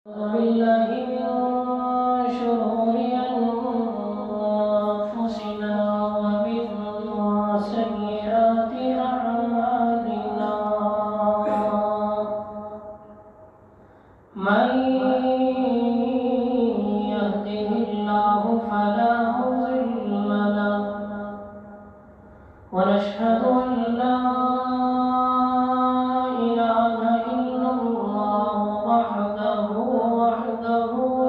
أعوذ بالله من شرور أنفسنا ومن سيئات أعمالنا من يهده الله فلا مضل له ونشهد أن لا إله إلا الله وحده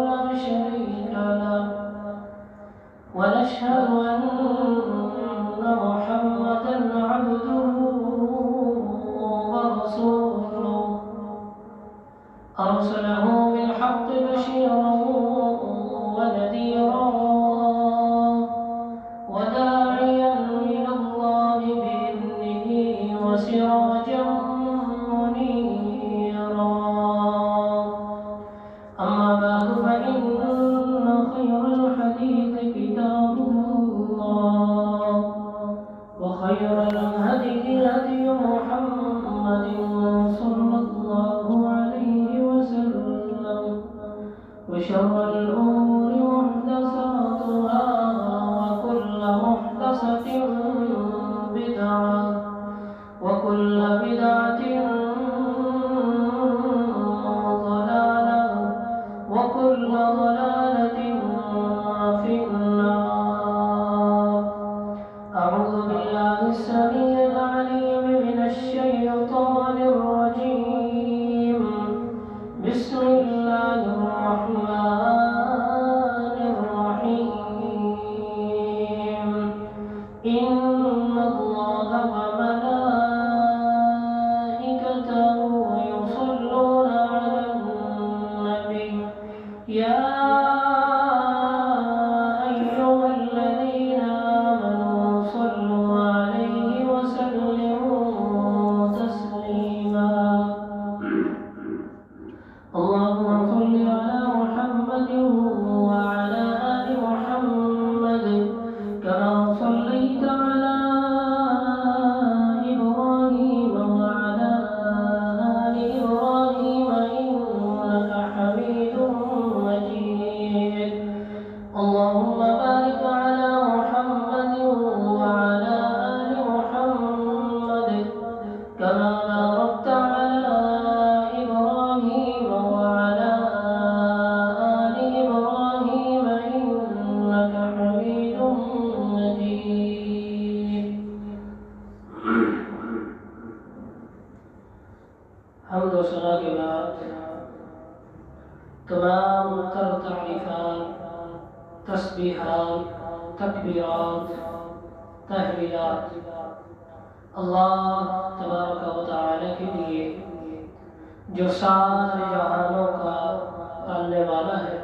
لا شريك له ونشهد أن محمدا عبده ورسوله أرسله بالحق بشيرا ونذيرا وداعيا إلى الله بإذنه وسراجا منيرا أما بعد فإن خير الحديث كتاب الله وخير الهدي هدي محمد صلى الله عليه وسلم وشر الأمور محدثاتها وكل محدثة بدعة وكل بدعة ضلالة وكل ضلالة في النار. أعوذ بالله السميع العليم من الشيطان الرجيم. بسم الله الرحمن الرحيم. إن الله وملائكته يصلون على النبي يا أيها الذين آمنوا صلوا عليه وسلموا تسليما. اللهم صل على محمد وعلى آل محمد كما صليت على إبراهيم وعلى آل إبراهيم إنك حميد مجيد. اللهم بارك على محمد وعلى آل محمد كما باركت على إبراهيم وعلى آل إبراهيم إنك حميد مجيد. حمد و ثنا کے بعد تمام تر تعریفات، تسبیحات، تکبیرات، تحلیلات اللہ تبارک و تعالی کے لیے جو سارے جہانوں کا پالنے والا ہے،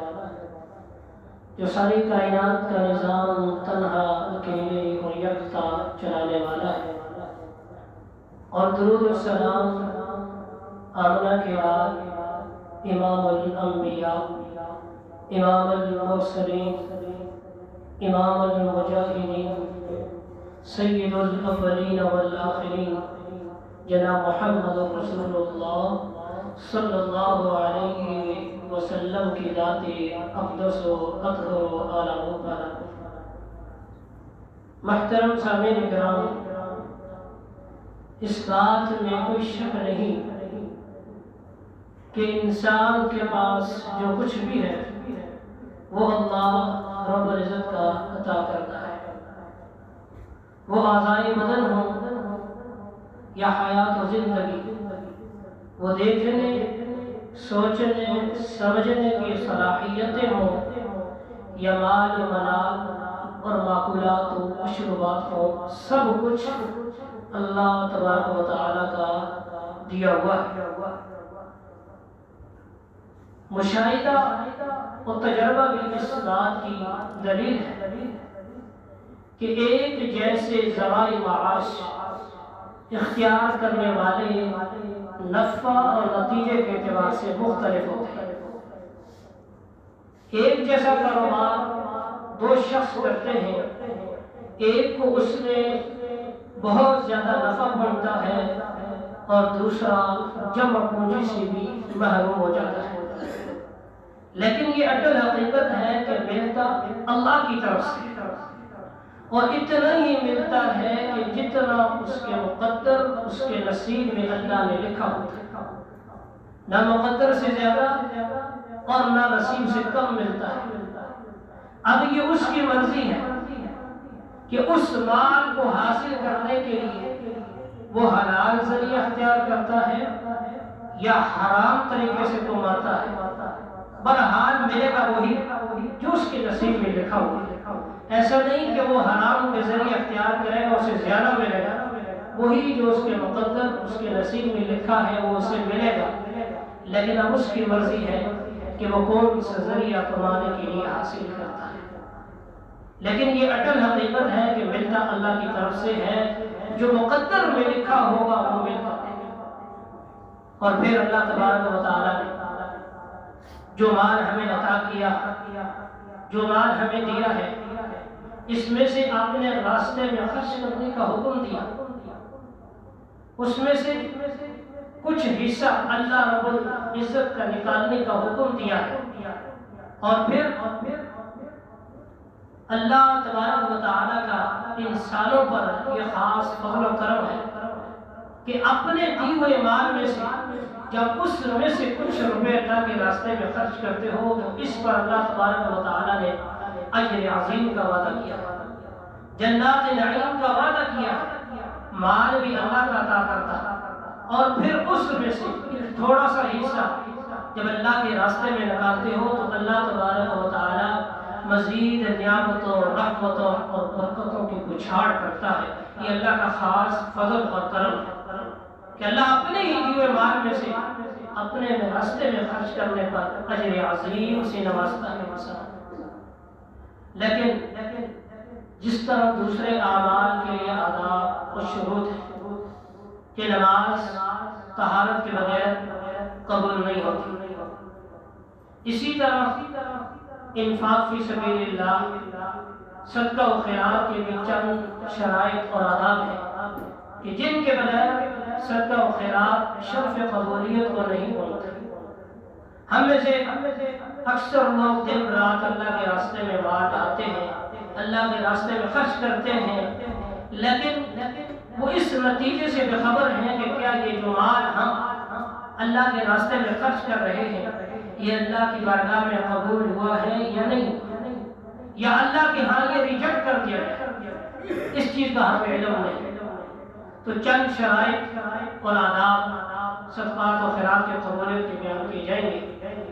جو ساری کائنات کا نظام تنہا اکیلے اور یکتا چلانے والا ہے، اور درود و سلام آمنہ کے بعد امام الانبیاء، امام المرسلین، امام المجاہدین، سید الاولین والآخرین جناب محمد رسول اللہ صلی اللہ علیہ وسلم کی ذات اقدس و اطہر و اعلیٰ مبارک. محترم سامعین کرام، اس بات میں کوئی شک نہیں کہ انسان کے پاس جو کچھ بھی ہے وہ اللہ رب العزت کا عطا کرتا ہے. وہ اعضائے بدن ہوں یا حیات و زندگی، وہ دیکھنے، سوچنے، سمجھنے کی صلاحیتیں ہوں یا مال منال اور معقولات و مشروبات ہوں، سب کچھ اللہ تبارک و تعالیٰ کا دیا ہوا ہے. مشاہدہ اور تجربہ بھی اس بات کی دلیل ہے کہ ایک جیسے ذرائع معاش اختیار کرنے والے نفع اور نتیجے کے اعتبار سے مختلف ہوتے ہیں. ایک جیسا کاروبار دو شخص کرتے ہیں، ایک کو اس میں بہت زیادہ نفع ملتا ہے اور دوسرا جمع پونجی سے بھی محروم ہو جاتا ہے. لیکن یہ اٹل حقیقت ہے کہ ملتا اللہ کی طرف سے، اور اتنا ہی ملتا ہے کہ جتنا اس کے مقدر، اس کے نصیب میں اللہ نے لکھا ہوتا ہے، نہ مقدر سے زیادہ اور نہ نصیب سے کم ملتا ہے۔ اب یہ اس کی مرضی ہے کہ اس مال کو حاصل کرنے کے لیے وہ حلال ذریعہ اختیار کرتا ہے یا حرام طریقے سے کماتا ہے۔ بہرحال ملے گا وہی جو اس کے نصیب میں لکھا ہوا ہے۔ ایسا نہیں کہ وہ حرام کے ذریعے اختیار کرے گا اسے زیادہ ملے گا، وہی جو اس کے مقدر، اس کے نصیب میں لکھا ہے وہ اسے ملے گا، لیکن اب اس کی مرضی ہے کہ وہ کون سا ذریعہ کمانے کے لیے حاصل کرتا ہے۔ لیکن یہ اٹل حقیقت ہے کہ ملتا اللہ کی طرف سے ہے، جو مقدر میں لکھا ہوگا وہ ملتا ہے۔ اور پھر اللہ تبارک و تعالیٰ نے جو مال ہمیں عطا کیا، جو مال ہمیں دیا ہے، اس میں سے اپنے راستے میں خرچ کرنے کا حکم دیا، اس میں سے کچھ حصہ اللہ رب العزت کا نکالنے کا حکم دیا ہے۔ اور پھر اللہ تبارک و تعالیٰ کا انسانوں پر یہ خاص فضل و کرم ہے کہ اپنے دیے ہوئے مال میں سے جب اس میں سے کچھ روپے اللہ کے راستے میں خرچ کرتے ہو تو اس پر اللہ تبارک و تعالیٰ نے اجر عظیم کا وعدہ کیا، جنات نعیم کا وعدہ کیا۔ مال بھی اللہ کا عطا کرتا، اور پھر اس میں سے تھوڑا سا حصہ جب اللہ کے راستے میں نکالتے ہو تو اللہ تبارک و تعالیٰ مزید نعمتوں، رحمتوں اور برکتوں کی بچھاڑ کرتا ہے۔ یہ اللہ کا خاص فضل اور کرم ہے کہ اللہ اپنے ہی دیے مال میں سے اپنے راستے میں خرچ کرنے پر اجر عظیم سے نوازتا ہے۔ لیکن جس طرح دوسرے اعمال کے لیے آداب و شروط ہے کہ نماز طہارت کے بغیر قبول نہیں ہوتی، اسی طرح انفاق فی سبیل اللہ، صدقہ و خیرات کے بھی چند شرائط اور آداب ہیں کہ جن کے بغیر صدقہ و خیرات شرف قبولیت کو نہیں بولتے۔ ہم میں سے اکثر لوگ دن رات اللہ کے راستے میں بات آتے ہیں، اللہ کے راستے میں خرچ کرتے ہیں، لیکن وہ اس نتیجے سے بے خبر ہیں کہ کیا یہ جو مال ہم اللہ کے راستے میں خرچ کر رہے ہیں یہ اللہ کی بارگاہ میں قبول ہوا ہے یا نہیں، یا اللہ کے ہاں یہ ریجیکٹ کر دیا گیا، اس چیز کا ہمیں علم نہیں۔ تو چند شرائط اور آداب صدقات و خیرات کے قبولیت کے بیان کیے جائیں گے۔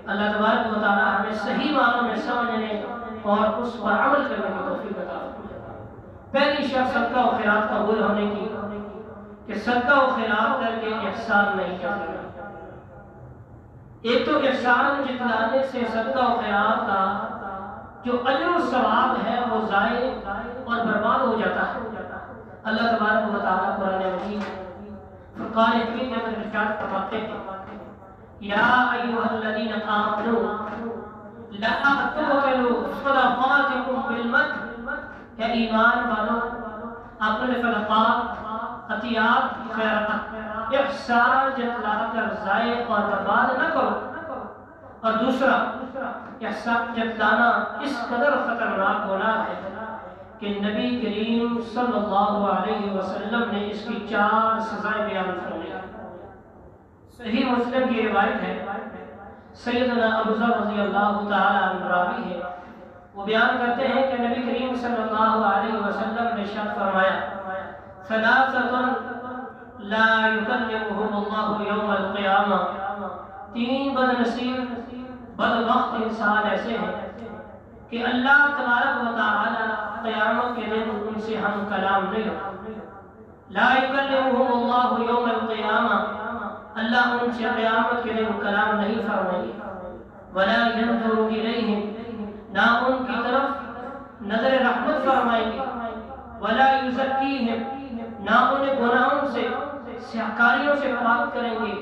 اللہ تبارک و تعالیٰ ہمیں صحیح معنوں میں سمجھنے اور اس پر عمل کرنے کی توفیق عطا فرمائے۔ پہلی شرط صدقہ و خیرات قبول ہونے کی کہ صدقہ و خیرات کر کے احسان نہیں کرنا۔ ایک تو احسان جتلانے سے صدقہ و خیرات کا جو اجر و ثواب ہے وہ ضائع اور برباد ہو جاتا ہے۔ اللہ تبارک و تعالیٰ قرآن مجید فرقان حمید میں ارشاد فرماتے ہیں، یا ایھا الذین آمنوا لا تبطلوا صدقاتکم بالمن، یا ایمان والو اپنے صدقات، عطیات، خیرات احسان جتلا کر ضائع اور برباد نہ کرو۔ اور دوسرا، احسان جتلانا اس قدر خطرناک گناہ ہے کہ نبی کریم صلی اللہ علیہ وسلم نے اس کی 4 سزائیں بیان فرمائی۔ صحیح مسلم کی روایت ہے، سیدنا ابو ذر رضی اللہ تعالی عنہ راوی ہے، وہ بیان کرتے ہیں کہ نبی کریم صلی اللہ علیہ وسلم نے ارشاد فرمایا، ثلاثۃ لا یکلمهم اللہ یوم القیامہ، 3 بد نصیب بدبخت انسان ایسے ہیں کہ اللہ تبارک و تعالی قیامت کے دن ان سے ہم کلام نہیں ہوگا۔ لا یکلمهم اللہ یوم القیامہ، اللہ ان سے قیامت کے دن کلام نہیں فرمائیں گے۔ ولا ینظر الیہم، نہ ان کی طرف نظر رحمت فرمائیں گے۔ ولا یزکیہم، نہ انہیں گناہوں سے، سیاکاریوں سے پاک کریں گے۔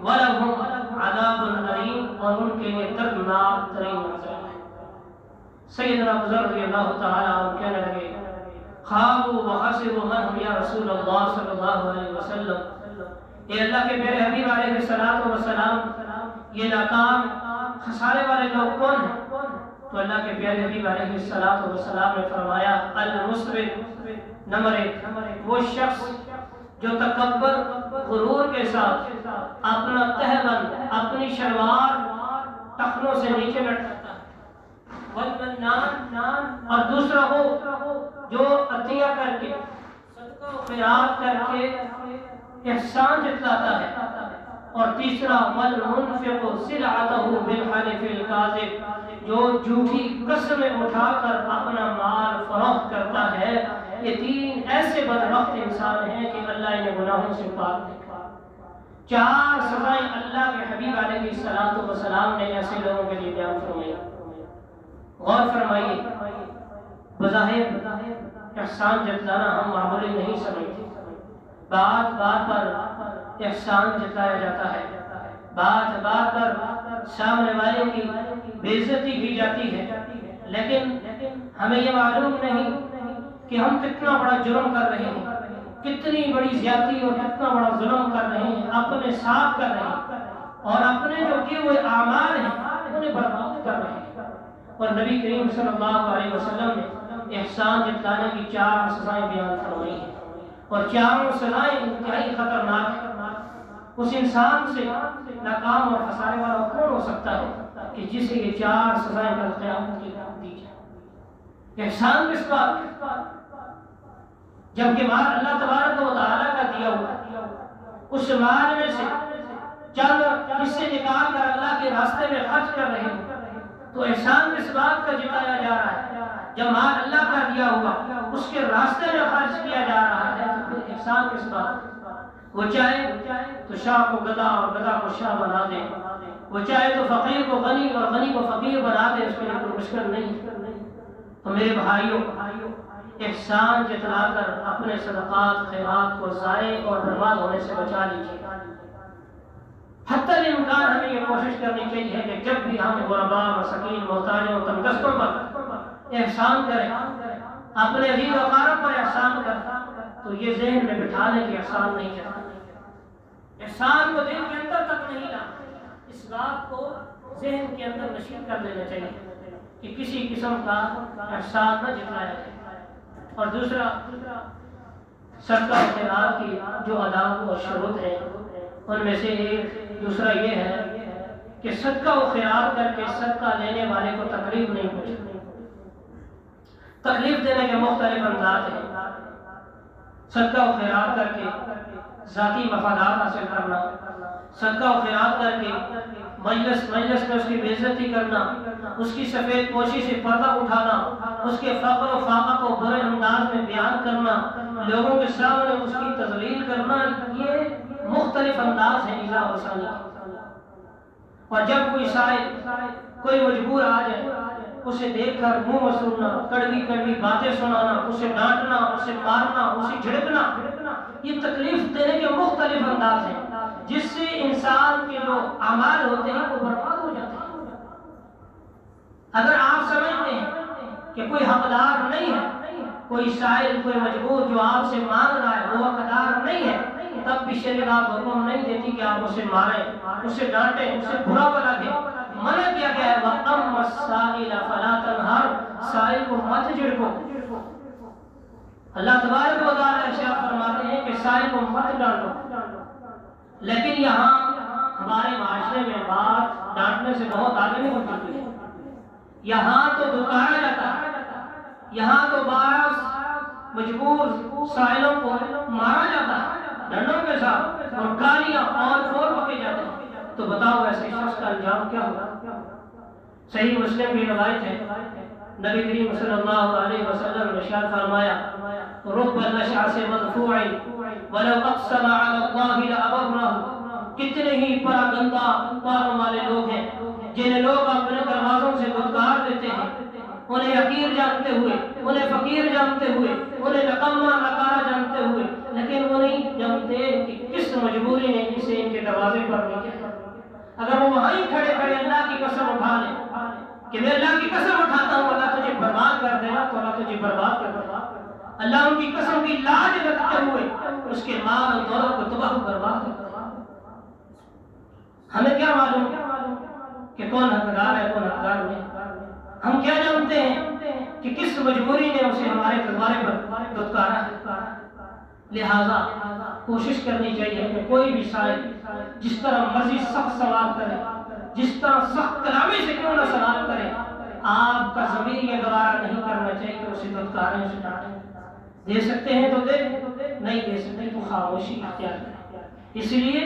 وَلَهُمْ عَذَابٌ أَلِيمٌ، اور ان کے لیے دردناک ترین عذاب ہے۔ سیدنا ابو ذر رضی اللہ تعالیٰ عنہ کہنے لگے، خابوا وخسروا من هم یا رسول اللہ صلی اللہ علیہ وسلم، اے اللہ کے میرے حبیب علیہ السلام یہ ناکام خسارے والے لوگ کون ہیں؟ تو اللہ کے پیارے حبیب علیہ الصلوۃ والسلام نے فرمایا المسرف نمبر 1 وہ شخص جو تکبر غرور کے ساتھ اپنا تہبند اپنی شلوار ٹخنوں سے نیچے لٹکتا ہے، والمنان اور دوسرا وہ جو عطیہ کر کے صدقہ و خیرات کر کے احسان جتلاتا ہے، اور تیسرا والمنفق سلعته بالحلف الكاذب جو جھوٹی قسمیں اٹھا کر اپنا مال فروخت کرتا ہے۔ یہ تین ایسے بدبخت انسان ہیں کہ اللہ انہیں گناہوں سے پاک نہیں۔ 4 سزائیں اللہ کے حبیب علیہ الصلوۃ والسلام نے ایسے لوگوں کے لیے بیان فرمائی۔ غور فرمائیے، بظاہر احسان جتلانا ہم معمولی نہیں سمجھتے، بات پر احسان جتلایا جاتا ہے، بات پر سامنے والے کی بے عزتی کی جاتی ہے، لیکن ہمیں یہ معلوم نہیں کہ ہم کتنا بڑا جرم کر رہے ہیں، کتنی بڑی زیادتی اور کتنا بڑا ظلم کر رہے ہیں، اپنے ساتھ کر رہے ہیں، اور اپنے جو کیے ہوئے اعمال ہیں انہیں برباد کر رہے ہیں۔ اور نبی کریم صلی اللہ علیہ وسلم نے احسان جتلانے کی 4 سزائیں بیان فرمائی ہیں، اور 4 سزائیں انتہائی خطرناک ہیں۔ اس انسان سے ناکام اور خسارے والا کون ہو سکتا ہے کہ جسے یہ 4 سزائیں کل قیامت کی دی جائے؟ احسان کس بات؟ جبکہ مال اللہ تبارک و تعالیٰ کا دیا ہوا، اس مال میں سے چند حصے نکال کر اللہ کے راستے میں خرچ کر رہے ہیں، تو احسان کس بات کا جتایا جا رہا ہے؟ جب مال اللہ کا دیا ہوا اس کے راستے میں خرچ کیا جا رہا ہے تو پھر احسان کس بات؟ وہ چاہے تو شاہ کو گدا اور گدا کو شاہ بنا دے، وہ چاہے تو فقیر کو غنی اور غنی کو فقیر بنا دے، اس کے لیے کوئی مشکل نہیں۔ تو میرے بھائیوں، احسان جتلا کر اپنے صدقات خیرات کو ضائع اور برباد ہونے سے بچا لیجیے۔ حتی الامکان ہمیں یہ کوشش کرنی چاہیے کہ جب بھی ہم غرباء، مساکین، محتاجوں، تنگستوں پر احسان کریں، اپنے عزیز و اقارب پر احسان کریں، تو یہ ذہن میں بٹھا لیں کہ احسان نہیں کرنا، احسان کو دل کے اندر تک نہیں لانا، اس بات کو ذہن کے اندر نشین کر لینا چاہیے کہ کسی قسم کا احسان نہ جتلایا جائے۔ اور دوسرا، صدقہ و خیرات کی جو آداب اور شروط ہیں ان میں سے دوسرا یہ ہے کہ صدقہ و خیرات کر کے صدقہ لینے والے کو تکلیف نہیں پہنچانی۔ تکلیف دینے کے مختلف انداز ہیں۔ صدقہ و خیرات کر کے ذاتی مفادات حاصل کرنا، صدقہ و خیرات کر کے مجلس میں اس کی بے عزتی کرنا، اس کی سفید پوشی سے پردہ اٹھانا، اس کے فقر و فاقہ کو برے انداز میں بیان کرنا، لوگوں کے سامنے اس کی تذلیل کرنا، یہ مختلف انداز ہیں ایذاء و ثانی کے۔ اور جب کوئی سائل، کوئی مجبور آ جائے، اسے دیکھ کر منہ مسولنا، کڑوی کڑوی باتیں سنانا، اسے ڈانٹنا، اسے مارنا، اسے جھڑکنا، یہ تکلیف دینے کے مختلف انداز ہیں جس سے انسان کے جو اعمال ہوتے ہیں وہ برباد ہو جاتے ہیں۔ اگر آپ سمجھتے ہیں کہ کوئی حقدار نہیں ہے، کوئی سائل، کوئی مجبور جو آپ سے مانگ رہا ہے وہ حقدار نہیں ہے، تب بھی شریعت آپ حکم نہیں دیتی کہ آپ اسے ماریں، اسے ڈانٹیں، اسے برا بلا دیں۔ منع کیا گیا ہے وَأَمَّا السَّائِلَ فَلَا تَنْهَرْ، سائل کو مت جھڑکو۔ اللہ تبارک و تعالیٰ ارشاد فرماتے ہیں کہ سائل کو مت ڈانٹو، لیکن یہاں ہمارے معاشرے میں بات ڈانٹنے سے بہت آگے نہیں بڑھ چکی ہے۔ یہاں تو دھتکارا جاتا ہے، یہاں تو بعض مجبور سائلوں کو مارا جاتا ہے ڈنڈوں کے ساتھ، اور گالیاں اور فور بکے جاتے ہیں۔ تو بتاؤ ایسے شخص کا انجام کیا ہوگا؟ صحیح مسلم کی روایت ہے، نبی کریم صلی اللہ علیہ وسلم نے ارشاد فرمایا رب الاشعث مدفوع ولو اقسم علی اللہ لابرہ، کتنے ہی پراگندہ پاروں والے لوگ ہیں جنہیں لوگ اپنے دروازوں سے دھتکار دیتے ہیں، انہیں حقیر جانتے ہوئے، انہیں فقیر جانتے ہوئے، انہیں نکما نکارا جانتے ہوئے، لیکن وہ نہیں جانتے کہ کس مجبوری نے اسے ان کے دروازے پر نہیں کیا۔ اگر وہ وہیں کھڑے کھڑے اللہ کی قسم اٹھا لیں کہ میں اللہ کی قسم اٹھاتا ہوں اللہ تجھے برباد کر دے گا، تو اللہ تجھے برباد کر دے گا۔ اللہ ان کی قسم کی لاج رکھتے ہوئے اس کے مال اور دولت کو تباہ برباد کر دے گا۔ ہمیں کیا معلوم کہ کون حقدار ہے کون حقدار نہیں. ہم کیا جانتے ہیں کہ کس مجبوری نے اسے ہمارے دروازے پر دھتکارا ہے. لہذا کوشش کرنی چاہیے کہ کوئی بھی سائل جس طرح مرضی سخت سوال کرے، جس طرح سخت کلامی سے کیوں نہ سوال کرے، آپ کا ضمیر یہ گوارا نہیں کرنا چاہیے کہ اسے دھتکاریں، اسے ڈانٹیں. دے سکتے ہیں تو دے، نہیں دے سکتے تو خاموشی اختیار کریں. اس لیے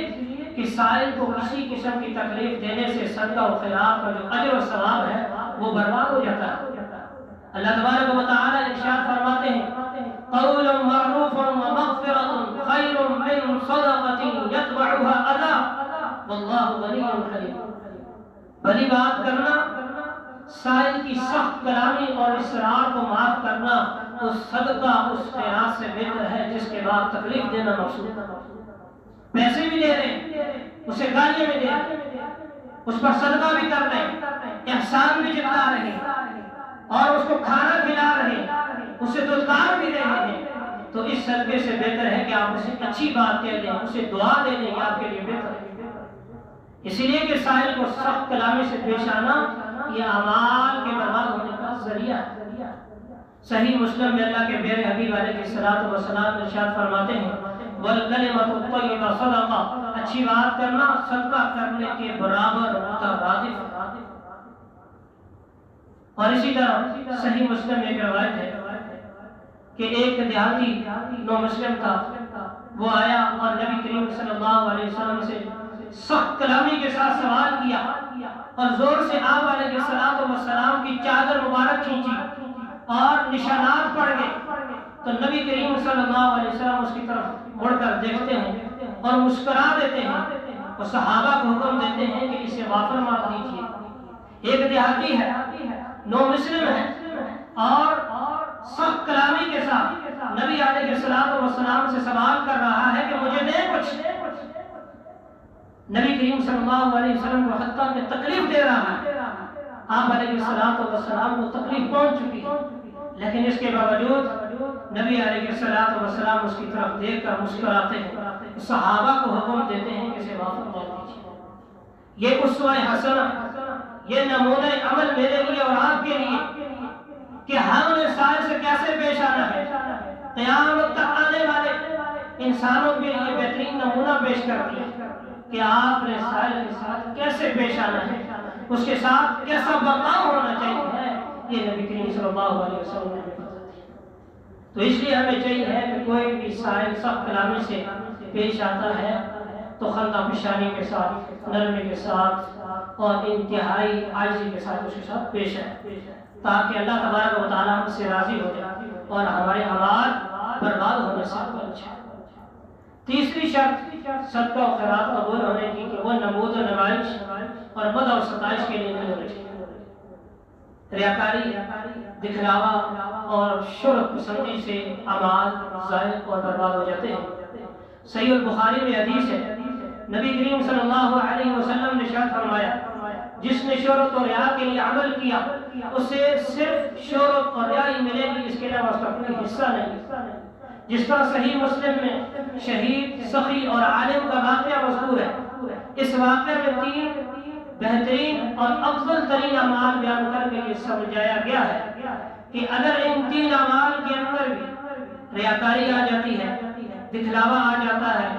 کہ سائل کو کسی قسم کی تکلیف دینے سے صدقہ و خیرات کا جو اجر و ثواب ہے وہ برباد ہو جاتا ہے. اللہ تبارک و تعالی ارشاد فرماتے ہیں قول معروف ومغفرۃ خیر من صدقۃ یتبعها اذى واللہ غنی حلیم. بھلی بات کرنا، سائل کی سخت کلامی اور اصرار کو معاف کرنا اس صدقہ اس خیرات سے بہتر ہے جس کے بعد تکلیف دینا مقصود ہے. پیسے بھی دے رہے ہیں، اسے گالیاں بھی دے رہے ہیں، اس پر صدقہ بھی کر رہے ہیں، احسان بھی جتا رہے ہیں اور اس کو کھانا کھلا رہے ہیں، اسے دھتکار بھی رہے ہیں، تو اس صدقے سے بہتر ہے کہ آپ اسے اچھی بات کہہ دیں، اسے دعا دے دیں، یہ آپ کے لیے بہتر ہے. اسی لیے کہ سائل کو سخت کلامی سے پیش آنا یہ اعمال کے برباد ہونے کا ذریعہ ہے. صحیح مسلم میں اللہ کے پیارے حبیب علیہ الصلوۃ والسلام ارشاد فرماتے ہیں والکلمۃ الطیبہ صدقہ، اچھی بات کرنا صدقہ کرنے کے برابر مترادف ہے. اور اسی طرح صحیح مسلم میں ایک روایت ہے کہ ایک دیہاتی نو مسلم تھا، وہ آیا اور نبی کریم صلی اللہ علیہ وسلم سے سخت کلامی کے ساتھ سوال کیا اور زور سے آپ علیہ السلام کی چادر مبارک کھینچی اور نشانات پڑ گئے. تو نبی کریم صلی اللہ علیہ وسلم اس کی طرف مڑ کر دیکھتے ہیں اور مسکرا دیتے ہیں اور صحابہ کو حکم دیتے ہیں کہ اسے وافر مار دیجیے. ایک دیہاتی ہے، نو مسلم ہے اور سخت کلامی کے ساتھ نبی علیہ السلام سے سوال کر رہا ہے کہ مجھے دے کچھ. نبی کریم صلی اللہ علیہ وسلم کو حتیٰ کہ تکلیف دے رہا ہے. آپ علیہ السلام کو تکلیف پہنچ چکی ہے، لیکن اس کے باوجود نبی علیہ السلام اس کی طرف دیکھ کر مسکراتے ہیں، صحابہ کو حکم دیتے ہیں کہ اسے معاف کر دیجیے. یہ اسوہ حسنہ، یہ نمونہ عمل میرے لیے اور آپ کے لیے کہ ہم نے سائل سے کیسے پیش آنا ہے. قیامت تک آنے والے انسانوں کے لیے بہترین نمونہ پیش کر دیا کہ آپ نے سائل کے ساتھ کیسے پیش آنا ہے، اس کے ساتھ کیسا برتاؤ ہونا چاہیے. یہ نبی کریم صلی اللہ علیہ وسلم نے بتا دیا. تو اس لیے ہمیں چاہیے کہ کوئی بھی سائل سخت کلامی سے پیش آتا ہے تو خندہ پیشانی کے ساتھ، نرمی کے ساتھ اور انتہائی عاجزی کے ساتھ اس کے ساتھ پیش آئے تاکہ اللہ تبارک و تعالیٰ ہم سے راضی ہو جائے اور ہمارے اعمال برباد ہونے سے بچ جائے. تیسری شرط صدقہ و خیرات قبول ہونے کی کہ وہ نمود و نمائش اور مدح و ستائش کے لیے نہیں ہونے چاہیے. ریاکاری، دکھلاوا اور شہرت پسندی سے اعمال ضائع اور برباد ہو جاتے ہیں. صحیح البخاری میں حدیث ہے، نبی کریم صلی اللہ علیہ وسلم نے ارشاد فرمایا جس نے شہرت اور ریا کے لیے عمل کیا اسے صرف شہرت اور ریا ہی ملے گی، اس کے علاوہ اس کا کوئی حصہ نہیں. جس طرح صحیح مسلم میں شہید، سخی اور عالم کا واقعہ مذکور ہے. اس واقعے میں 3 بہترین اور افضل ترین اعمال بیان کر کے یہ سمجھایا گیا ہے کہ اگر ان 3 اعمال کے اندر بھی ریاکاری آ جاتی ہے، دکھلاوا آ جاتا ہے،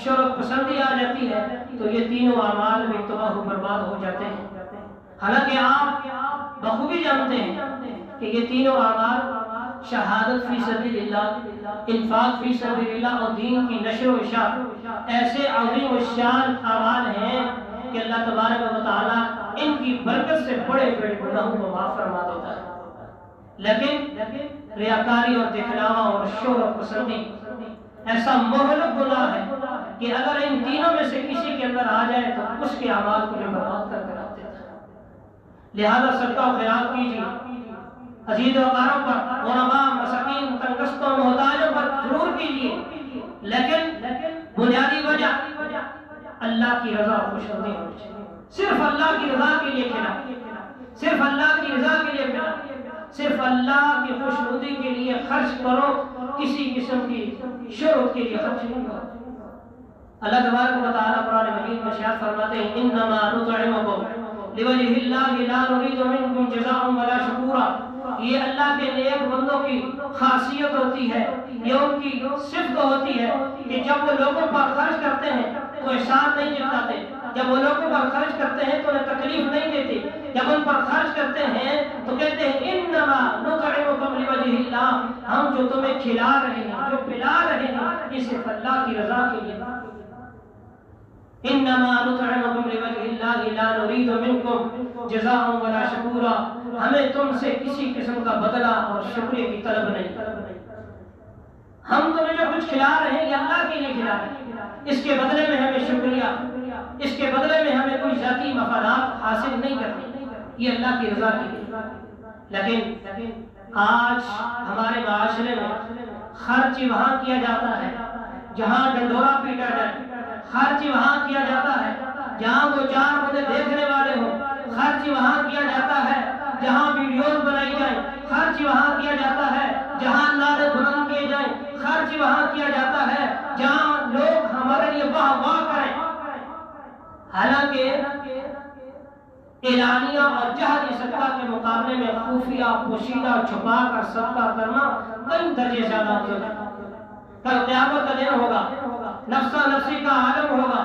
شہرت پسندی آ جاتی ہے تو یہ تینوں اعمال بھی تباہ و برباد ہو جاتے ہیں. حالانکہ آپ بخوبی جانتے ہیں کہ یہ تینوں اعمال شہادت فی سبیل اللہ، انفاق فی سبیل اللہ اور دین کی نشر و اشاعت ایسے عظیم الشان اعمال ہیں کہ اللہ تبارک و تعالیٰ ان کی برکت سے بڑے بڑے گناہوں کو معاف فرما دیتا ہے. لیکن ریاکاری اور دکھلاوا اور شہرت پسندی ایسا مہلک گناہ ہے کہ اگر ان تینوں میں سے کسی کے اندر آ جائے تو اس کے اعمال کو برباد کر رکھ دیتا ہے. لہذا صدقہ و خیرات کیجیے، عزیز وقاروں پر، غرباء، مساکین، تنگستوں، محتاجوں پر ضرور کیجیے، لیکن بنیادی وجہ اللہ کی رضا اور خوشنودی ہونی چاہیے. صرف اللہ کی رضا کے لیے کھلا، صرف اللہ کی رضا کے لیے کھلا، صرف اللہ کی خوشنودی کے لیے خرچ کرو، کسی قسم کی شہرت کے لیے خرچ نہیں کرو. اللہ تبارک و تعالیٰ قرآن مجید میں ارشاد فرماتے ہیں انما نطعمکم لوجہ اللہ لا نريد منکم جزاء ولا شکورا، یہ اللہ کے نیک بندوں کی خاصیت ہوتی ہے، یہ ان کی صفت ہوتی ہے کہ جب وہ لوگوں پر خرچ کرتے ہیں تو احسان نہیں جتاتے، جب وہ لوگوں پر خرچ کرتے ہیں تو انہیں تکلیف نہیں دیتے، جب ان پر خرچ کرتے ہیں تو کہتے ہیں انما نطعمکم لوجہ اللہ، ہم جو تمہیں کھلا رہے ہیں، جو پلا رہے ہیں، یہ صرف اللہ کی رضا کے لیے۔ انما نطعمکم لوجہ اللہ لا نريد منکم جزاء ولا شکورا، ہمیں تم سے کسی قسم کا بدلہ اور شکریہ کی طلب نہیں، ہم تمہیں جو کچھ کھلا رہے ہیں یہ اللہ کے لیے کھلا رہے ہیں، اس کے بدلے میں ہمیں شکریہ، اس کے بدلے میں ہمیں کوئی ذاتی مفادات حاصل نہیں کرنے، یہ اللہ کی رضا کے لیے۔ لیکن آج ہمارے معاشرے میں خرچ وہاں کیا جاتا ہے جہاں ڈنڈورا پیٹا جائے، خرچ وہاں کیا جاتا ہے جہاں دو چار بندے دیکھنے والے ہوں، خرچ وہاں کیا جاتا ہے جہاں ویڈیوز بنائی جائیں، خرچ وہاں کیا جاتا ہے جہاں نعرے بلند کیے جائیں، خرچ وہاں کیا جاتا ہے جہاں لوگ ہمارے لیے واہ واہ کریں۔ حالانکہ اعلانیہ اور جہری صدقہ کے مقابلے میں خفیہ، پوشیدہ، چھپا کر صدقہ کرنا کئی درجے زیادہ افضل ہے۔ کل قیامت کا دن ہوگا، نفسا نفسی کا عالم ہوگا،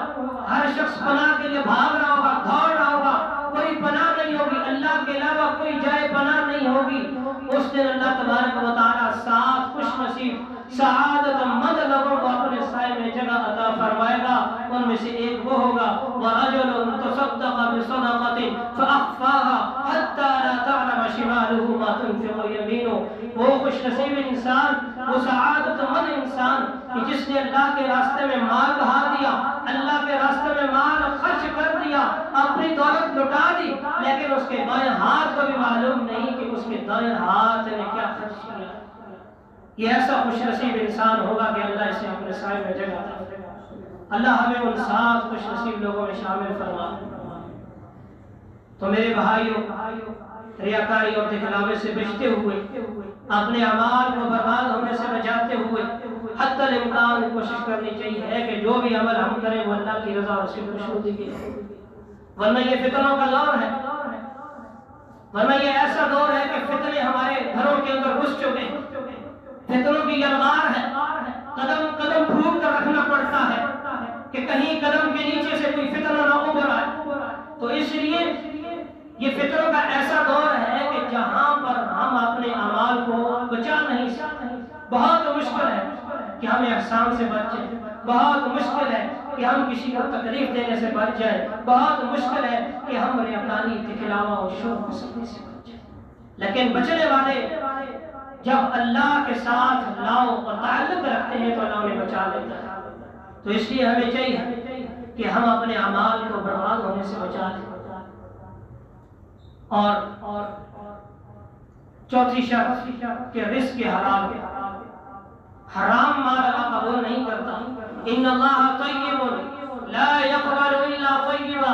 ہر شخص پناہ کے لیے بھاگ رہا ہوگا، دوڑ رہا ہوگا، کوئی پناہ نہیں ہوگی، اللہ کے علاوہ کوئی جائے پناہ نہیں ہوگی۔ اس دن اللہ تبارک و تعالیٰ 7 خوش نصیب سعادت مند لوگوں کو اپنے سائے میں جگہ عطا فرمائے گا، ان میں سے ایک وہ ہوگا وَرَجُلٌ تَصَدَّقَ بِصَدَقَةٍ فَأَخْفَاهَا حَتَّى لَا تَعْلَمَ شِمَالُهُ مَا تُنْفِقُ يَمِينُهُ، وہ خوش نصیب انسان، وہ سعادت مند انسان کہ جس نے اللہ کے راستے میں مال بہا دیا، اللہ کے راستے میں مال خرچ کر دیا، اپنی دولت لٹا دی، لیکن اس کے بائیں ہاتھ کو بھی معلوم نہیں کہ اس کے دائیں ہاتھ نے کیا خرچ کیا۔ یہ ایسا خوش نصیب انسان ہوگا کہ اللہ اسے اپنے سائے میں جگہ عطا کرے گا۔ اللہ ہمیں ان 7 خوش نصیب لوگوں میں شامل فرما۔ تو میرے بھائیوں، ریاکاری اور دکھلاوے سے بچتے ہوئے، اپنے اعمال کو برباد ہونے سے بچاتے ہوئے حتی الامکان کوشش کرنی چاہیے کہ جو بھی عمل ہم کریں وہ اللہ کی رضا اور اس کی خوشنودی کے لیے، ورنہ یہ فتنوں کا دور ہے، ورنہ یہ ایسا دور ہے کہ فتنے ہمارے گھروں کے اندر گھس چکے ہیں، فتنوں کی یلغار ہے، قدم قدم پھونک کر رکھنا پڑتا ہے کہ کہیں قدم کے نیچے سے کوئی فتنہ نہ ابھر آئے۔ تو اس لیے یہ فتنوں کا ایسا دور ہے کہ جہاں پر ہم اپنے اعمال کو بچا نہیں سکتے، بہت مشکل ہے کہ ہم احسان سے بچ جائیں، بہت مشکل ہے کہ ہم کسی کو تکلیف دینے سے بچ جائیں، بہت مشکل ہے کہ ہم ریاکاری، دکھلاوا اور شوق پسندی سے بچ جائیں۔ لیکن بچنے والے جب اللہ کے ساتھ لاؤ اور تعلق رکھتے ہیں تو اللہ انہیں بچا لیتا ہے۔ تو اس لیے ہمیں چاہیے کہ ہم اپنے اعمال کو برباد ہونے سے بچا لیں۔ اور چوتھی شرط کہ رزق حلال، حرام مال اللہ قبول نہیں کرتا۔ ان اللہ طیب لا یقبل الا طیبا،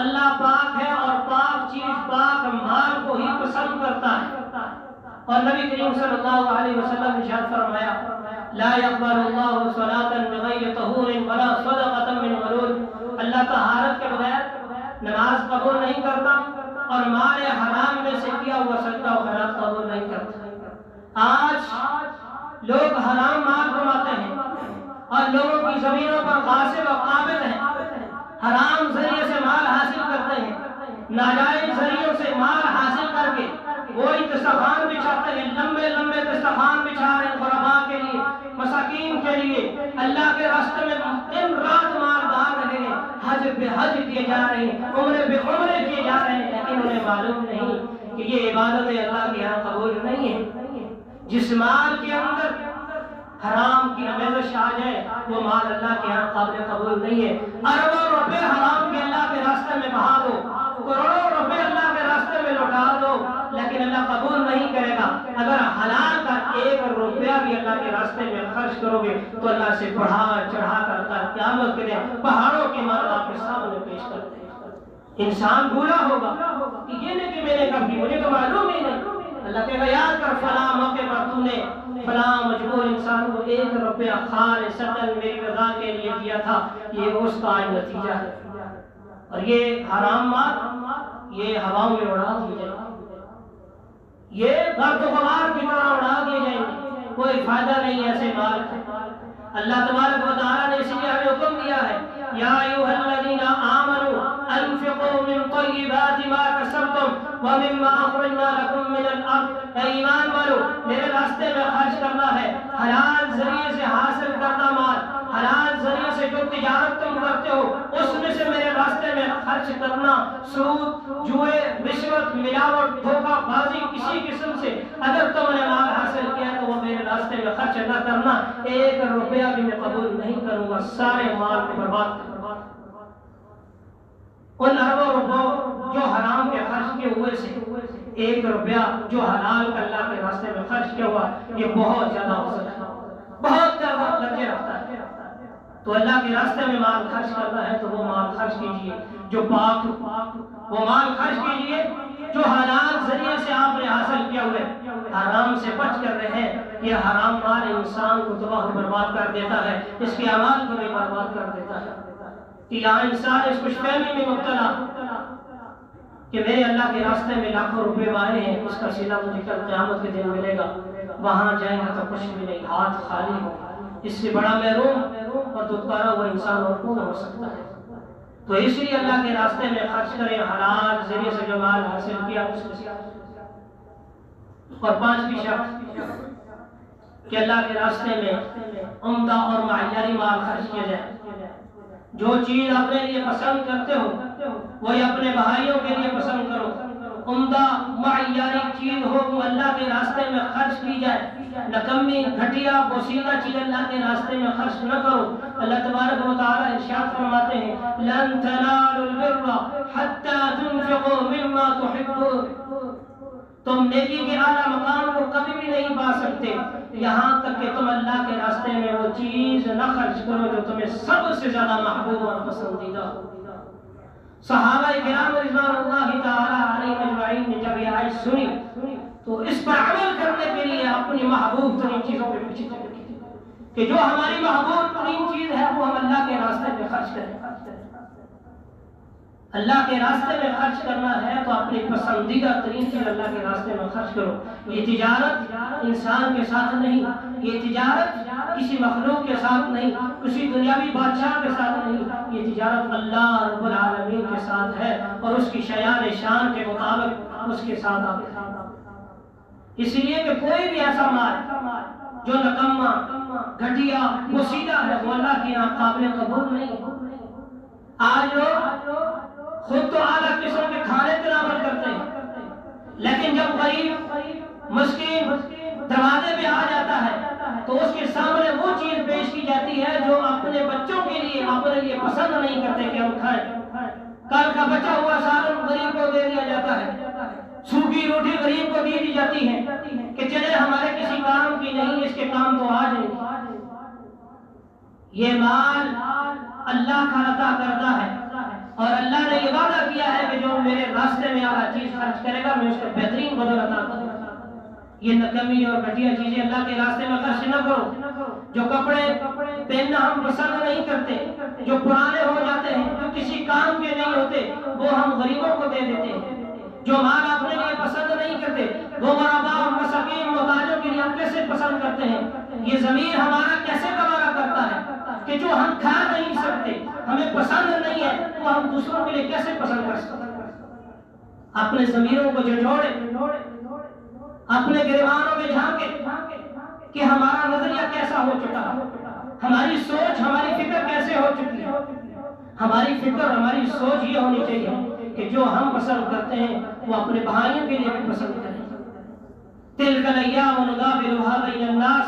اللہ پاک ہے اور پاک چیز، پاک مال کو ہی پسند کرتا ہے۔ اور نبی کریم صلی اللہ علیہ وسلم نے ارشاد فرمایا لا يقبل الله صلاة بغير طهور ولا صدقة من غلول، اللہ طہارت کے بغیر نماز قبول نہیں کرتا اور مال حرام میں سے کیا ہوا صدقہ و خیرات قبول نہیں کرتا۔ آج لوگ حرام مال کماتے ہیں اور لوگوں کی زمینوں پر غاصب و قابض ہیں، حرام ذریعے سے مال حاصل کرتے ہیں، ناجائز ذریعوں سے مال حاصل کر کے وہی دسترخوان بچھاتے ہیں، لمبے لمبے دسترخوان بچھا رہے ہیں غرباء کے لیے، مساکین کے لیے، اللہ کے راستے میں دن رات مال بہا رہے ہیں، حج بے حج کیے جا رہے ہیں، عمرے بے عمرے کیے جا رہے ہیں، لیکن انہیں معلوم نہیں کہ یہ عبادت اللہ کے یہاں قبول نہیں ہے۔ جس مال کے اندر حرام کی آمیزش آ جائے وہ مال اللہ کے یہاں قابل قبول نہیں ہے۔ اربوں روپے حرام کے اللہ کے راستے میں بہا دو، کروڑوں روپے اللہ کے راستے میں لوٹا دو، لیکن اللہ قبول نہیں کرے گا۔ اگر حلال کا 1 روپیہ بھی اللہ کے راستے میں خرچ کرو گے تو اللہ سے بڑھا چڑھا کر قیامت کے دن پہاڑوں کے مال آپ کے سامنے پیش کرتے ہیں۔ انسان بھولا ہوگا کہ یہ نہیں کہ میں نے کبھی، مجھے تو معلوم ہی نہیں۔ اللہ کہے گا یاد کر فلاں موقع پر تو نے فلاں مجبور انسان کو 1 روپیہ خالصتاً میری رضا کے لیے دیا تھا، یہ اس کا نتیجہ ہے۔ اور یہ حرام مال یہ ہواؤں میں اڑا دیے جائیں گے، یہ گرد و غبار کی طرح اڑا دیے جائیں گے، کوئی فائدہ نہیں ایسے مال کا۔ اللہ تبارک و تعالیٰ نے اس لیے ہمیں حکم دیا ہے یا ایھا الذین آمنوا انفقوا من طیبات ما کسبتم ومما اخرجنا لکم من الارض، اے ایمان والو میرے راستے میں خرچ کرنا ہے، حلال ذریعے سے حاصل کردہ مال، حلال ذریعے سے جو تجارت تم کرتے ہو اس میں سے میرے راستے میں خرچ کرنا، سود، جوئے، رشوت، ملاوٹ، دھوکہ بازی کسی قسم سے اگر تم نے مال حاصل کیا تو وہ میرے راستے میں خرچ نہ کرنا، 1 روپیہ بھی میں قبول نہیں کروں گا، سارے مال کو برباد کر دوں گا۔ ان اربوں روپوں جو حرام کے خرچ کیے ہوئے سے 1 روپیہ جو حلال اللہ کے راستے میں خرچ کیا ہوا یہ بہت زیادہ افضل ہے، بہت زیادہ درجے رکھتا ہے۔ تو اللہ کے راستے میں مال خرچ کرنا ہے تو وہ مال خرچ کیجئے جو پاک، وہ مال خرچ کیجئے جو حلال ذریعے سے آپ نے حاصل کیا ہوئے، حرام سے بچ کر رہے ہیں۔ یہ حرام مال انسان کو تباہ و برباد کر دیتا ہے، اس کے اعمال کو بھی برباد کر دیتا ہے۔ کہ یہاں انسان اس خوش فہمی میں مبتلا کہ میرے اللہ کے راستے میں لاکھوں روپے آئے ہیں، اس کا صلہ مجھے کل قیامت کے دن ملے گا، وہاں جائیں گا تو کچھ بھی نہیں، ہاتھ خالی ہو۔ اس سے بڑا محروم اور دھتکارا ہوا انسان اور کون ہو سکتا ہے؟ تو اس لیے اللہ کے راستے میں خرچ کریں، حلال ذریعے سے جو مال حاصل کیا اس میں۔ اور 5ویں شرط کہ اللہ کے راستے میں عمدہ اور معیاری مال خرچ کیا جائے۔ جو چیز اپنے لیے پسند کرتے ہو وہی اپنے بھائیوں کے لیے پسند کرو، عمدہ معیاری چیز ہو وہ اللہ کے راستے میں خرچ کی جائے، نکمی گھٹیا بوسیدہ چیز اللہ کے راستے میں خرچ نہ کرو۔ اللہ تبارک و تعالی ارشاد فرماتے ہیں لن تنالوا البر حتى تنفقوا مما تحبون، تم نیکی کے اعلیٰ مقام کو کبھی بھی نہیں پا سکتے یہاں تک کہ تم اللہ کے راستے میں وہ چیز نہ خرچ کرو جو تمہیں سب سے زیادہ محبوب اور پسندیدہ ہو۔ صحابہ کرام رضوان اللہ تعالی علیہم اجمعین نے جب یہ آیت سنی تو اس پر عمل کرنے کے لیے اپنی محبوب ترین چیزوں کے پیچھے چلے کہ جو ہماری محبوب ترین چیز ہے وہ ہم اللہ کے راستے میں خرچ کریں۔ اللہ کے راستے میں خرچ کرنا ہے تو اپنی پسندیدہ ترین چیز اللہ کے راستے میں خرچ کرو۔ یہ تجارت انسان کے ساتھ نہیں، یہ تجارت کسی مخلوق کے ساتھ نہیں، کسی دنیاوی بادشاہ کے ساتھ نہیں، یہ تجارت اللہ رب العالمین کے ساتھ ہے اور اس کی شیان شان کے مطابق اس کے ساتھ آپ۔ اس لیے کہ کوئی بھی ایسا مال جو نکما، گھٹیا، بوسیدہ ہے وہ اللہ کے یہاں قابل قبول نہیں۔ آج لوگ خود تو اعلیٰ قسم کے کھانے تناول کرتے ہیں لیکن جب غریب مسکین دروازے پہ آ جاتا ہے تو اس کے سامنے وہ چیز پیش کی جاتی ہے جو اپنے بچوں کے لیے اپنے لیے پسند نہیں کرتے کہ ہم کھائیں۔ کل کا بچا ہوا سالن غریب کو دے دیا جاتا ہے، سوکھی روٹی غریب کو دی جاتی ہے کہ چلے ہمارے کسی کام کی نہیں، اس کے کام تو آ جائیں۔ یہ مال اللہ کا عطا کردہ ہے اور اللہ نے یہ وعدہ کیا ہے کہ جو میرے راستے میں اعلیٰ چیز خرچ کرے گا میں اس کو بہترین بدل عطا کروں گا۔ یہ نکمی اور گھٹیا چیزیں اللہ کے راستے میں خرچ نہ کرو۔ جو کپڑے پہننا ہم پسند نہیں کرتے، جو پرانے ہو جاتے ہیں، جو کسی کام کے نہیں ہوتے وہ ہم غریبوں کو دے دیتے ہیں۔ جو مال اپنے لیے پسند نہیں کرتے وہ غرباء، مساکین، محتاجوں کے لیے ہم کیسے پسند کرتے ہیں؟ یہ ضمیر ہمارا کیسے گوارا کرتا ہے کہ جو ہم کھا نہیں سکتے، ہمیں پسند نہیں ہے، تو ہم دوسروں کے لیے کیسے پسند کر سکتے ہیں؟ اپنے ضمیروں کو جھنجھوڑے، اپنے گریبانوں میں جھانکے کہ ہمارا نظریہ کیسا ہو چکا ہے، ہماری سوچ، ہماری فکر کیسے ہو چکی ہے۔ ہماری فکر، ہماری سوچ یہ ہونی چاہیے کہ جو ہم پسند کرتے ہیں وہ اپنے بھائیوں کے لیے بھی پسند کریں۔ تلک الایام نداولها بین الناس،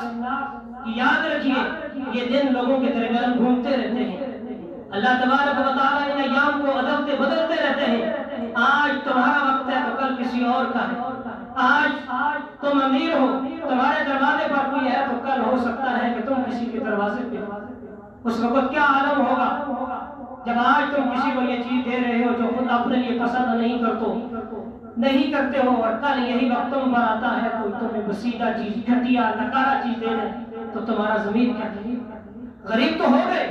یاد رکھیے یہ دن لوگوں کے درمیان گھومتے رہتے ہیں۔ اللہ تبارک و تعالیٰ ان ایام کو بدلتے رہتے ہیں۔ آج تمہارا وقت ہے تو کل کسی اور کا ہے۔ آج تم امیر ہو، تمہارے دروازے پر کوئی ہے تو کل ہو سکتا ہے کہ تم کسی کے دروازے پہ ہو۔ اس وقت کیا عالم ہوگا جب آج تم کسی کو یہ چیز دے رہے ہو جو خود اپنے لیے پسند نہیں کرتے ہو اور کل یہی وقت تم پر آتا ہے تو تمہیں بسیدہ چیز، گھٹیا، نکارا چیز دے دیں تو تمہارا ضمیر کیا کہے؟ غریب تو ہو گئے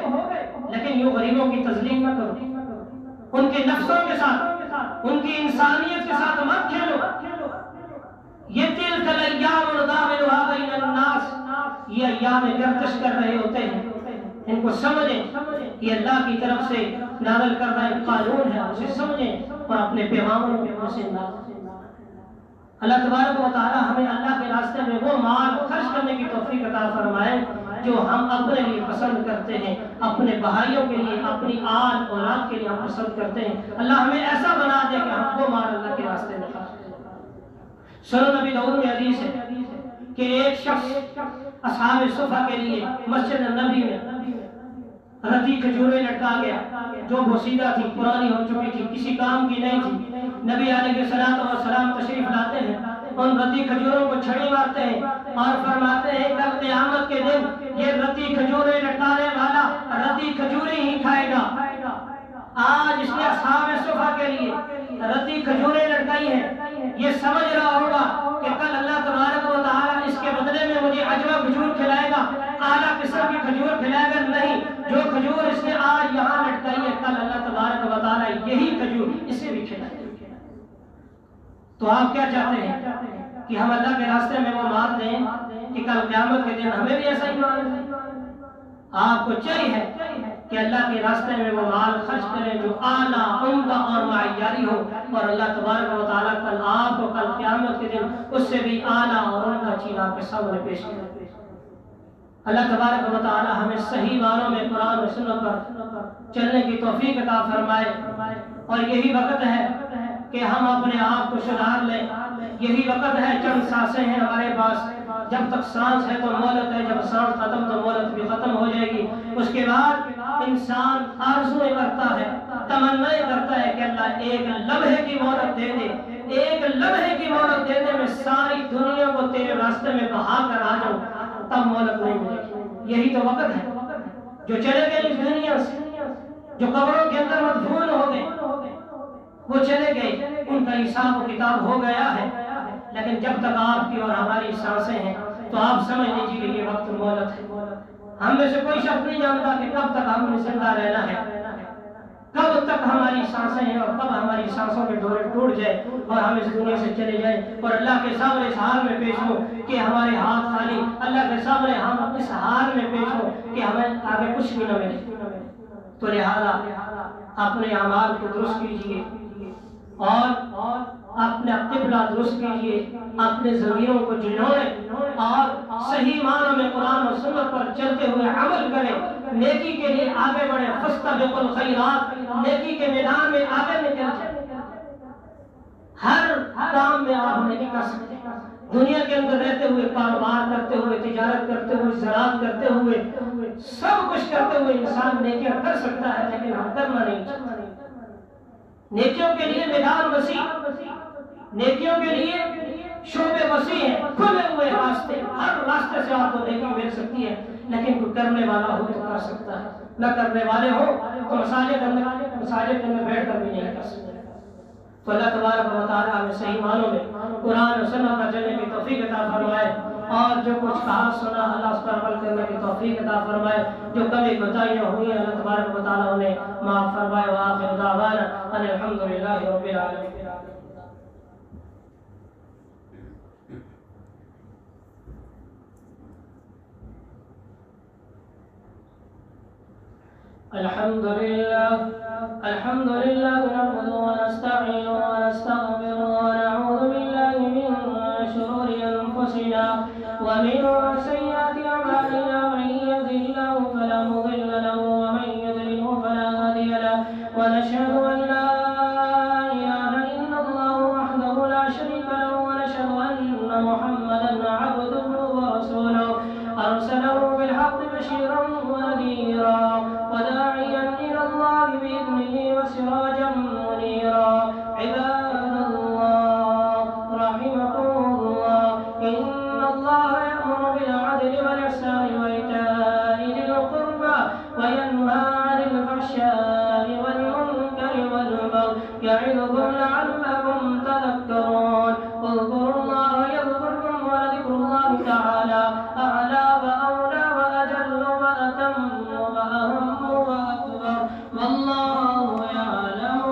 لیکن یوں غریبوں کی تذلیل نہ کرو، ان کے نفسوں کے ساتھ ان کی انسانیت کے ساتھ مت کھیلو. یہ تلک الایام نداولها بین الناس، یہ ایام گردش کر رہے ہوتے ہیں، ان کو سمجھیں یہ اللہ کی طرف سے نازل کردہ ایک قانون ہے، اسے سمجھیں اور اپنے پیغامبروں کے اسے نہ. اللہ تبارک و تعالی ہمیں اللہ کے راستے میں وہ مال خرچ کرنے کی توفیق عطا فرمائے جو ہم اپنے لیے پسند کرتے ہیں، اپنے بھائیوں کے لیے، اپنی آل اولاد کے لیے ہم پسند کرتے ہیں. اللہ ہمیں ایسا بنا دے کہ ہم وہ مال اللہ کے راستے میں خرچ کریں. سنن نبی داؤد میں حدیث ہے کہ ایک شخص اصحاب صفہ کے لیے مسجد نبی میں رتی کھجوریں لٹکا گیا جو بوسیدہ تھی، پرانی ہو چکی تھی، کسی کام کی نہیں تھی. نبی علیہ السلام تشریف لاتے ہیں، ان رتی کھجوروں کو چھڑی مارتے ہیں اور فرماتے ہیں کل قیامت کے دن یہ رتی کھجوریں لٹکانے والا رتی کھجوریں ہی کھائے گا. آج اس نے اصحاب صفہ کے لیے رتی کھجوریں لٹکائی ہیں، یہ سمجھ رہا ہوگا کہ کل اللہ تبارک و تعالیٰ اس کے بدلے میں مجھے عجوہ کھجور کھلائے گا، اعلیٰ قسم کی کھجور کھلائے گا. نہیں، جو کھجور اس نے آج یہاں لٹکائی ہے کل اللہ تبارک و تعالیٰ یہی کھجور اسے بھی کھلائے گا. تو آپ کیا چاہتے ہیں کہ ہم اللہ کے راستے میں وہ مال دیں کہ کل قیامت کے دن ہمیں بھی ایسا ہی مال دیں؟ آپ کو چاہیے کہ اللہ کے راستے میں وہ مال خرچ کریں جو اعلیٰ عمدہ اور معیاری ہو، اور اللہ تبارک و تعالیٰ کل آپ کو کل قیامت کے دن اس سے بھی اعلیٰ اور عمدہ چیز آپ کے سامنے پیش کرے. اللہ تبارک و تعالیٰ ہمیں صحیح معنوں میں قرآن و سنت پر چلنے کی توفیق عطا فرمائے. اور یہی وقت ہے کہ ہم اپنے آپ کو سدھار لیں. یہی وقت ہے، چند سانسیں ہیں ہمارے پاس، جب تک سانس ہے تو مہلت ہے، جب سانس ختم تو مہلت بھی ختم ہو جائے گی. اس کے بعد انسان آرزویں کرتا ہے، تمنائیں کرتا ہے کہ اللہ ایک لمحے کی مہلت دے دے، ایک لمحے کی مہلت دے دے، میں ساری دنیا کو تیرے راستے میں بہا کر آ جاؤں. تب مہلت نہیں ملے گی. یہی تو وقت ہے. جو چلے گئے اس دنیا سے، جو قبروں کے اندر مدفون ہو گئے، وہ چلے گئے، ان کا حساب و کتاب ہو گیا ہے. لیکن جب تک آپ کی اور ہماری سانسیں ہیں تو آپ سمجھ لیجیے کہ یہ وقت مہلت ہے. ہم میں سے کوئی شخص نہیں جانتا کہ کب تک ہم نے زندہ رہنا ہے، کب تک ہماری سانسیں ہیں اور کب ہماری سانسوں کے ڈورے ٹوٹ جائے اور ہم اس دنیا سے چلے جائیں اور اللہ کے سامنے اس حال میں پیش ہو کہ ہمارے ہاتھ خالی، اللہ کے سامنے ہم اس حال میں پیش ہو کہ ہمیں آگے کچھ بھی نہ ملے. تو لہذا اپنے اعمال کو درست کیجیے اور اپنے قبلہ درست کیجیے، اپنے ضمیروں کو جھنجھوڑیں اور صحیح معنوں میں قرآن و سنت پر چلتے ہوئے عمل کریں. نیکی کے لیے آگے بڑھیں، فاستبقوا الخیرات، نیکی کے میدان میں آگے نکل جائیں. ہر کام میں آپ نیکی کر سکتے ہیں. دنیا کے اندر رہتے ہوئے، کاروبار کرتے ہوئے، تجارت کرتے ہوئے، زراعت کرتے ہوئے، سب کچھ کرتے ہوئے انسان نیکیاں کر سکتا ہے، لیکن ہم کرنا نہیں چاہتے. نیکیوں کے لیے میدان وسیع، نیکیوں کے لیے شعبے وسیع ہیں، کھلے ہوئے راستے، ہر راستے سے آپ کو نیکی مل سکتی ہے. لیکن کوئی کرنے والا ہو تو کر سکتا ہے، نہ کرنے والے ہو تو مساجد کے اندر بیٹھ کر بھی نہیں کر سکتے. تو اللہ تبارک و تعالیٰ ہمیں صحیح معنوں میں قرآن و سنت پر چلنے کی توفیق عطا فرمائے اور جو کچھ کہا سنا اللہ اس پر عمل کرنے کی توفیق عطا فرمائے. جو کمی کوتاہیاں ہوئی ہیں اللہ تبارک و تعالیٰ انہیں معاف فرمائے. وآخر دعوانا ان الحمدللہ رب العالمین. الحمد لله نحمده ونستعينه ونستغفره ونعوذ بالله من شرور أنفسنا ومن سيئات أعمالنا. من يهده الله فلا مضل له ومن يضلله فلا هادي له. ونشهد أن لا إله إلا الله وحده لا شريك له ونشهد أن محمدا عبده ورسوله أرسله بالحق بشيرا ونذيرا وداعيا إلى الله بإذنه وسراجا منيرا. عباد الله رحمكم الله، إن الله يأمر بالعدل والإحسان وإيتاء ذي القربى وينهى عن الفحشاء والمنكر والبغي يعظكم لعلكم تذكرون. اذكروا الله يذكركم ولذكر الله تعالى أعلى وأولى وأجل وأتم وأهم وأكبر، والله يعلم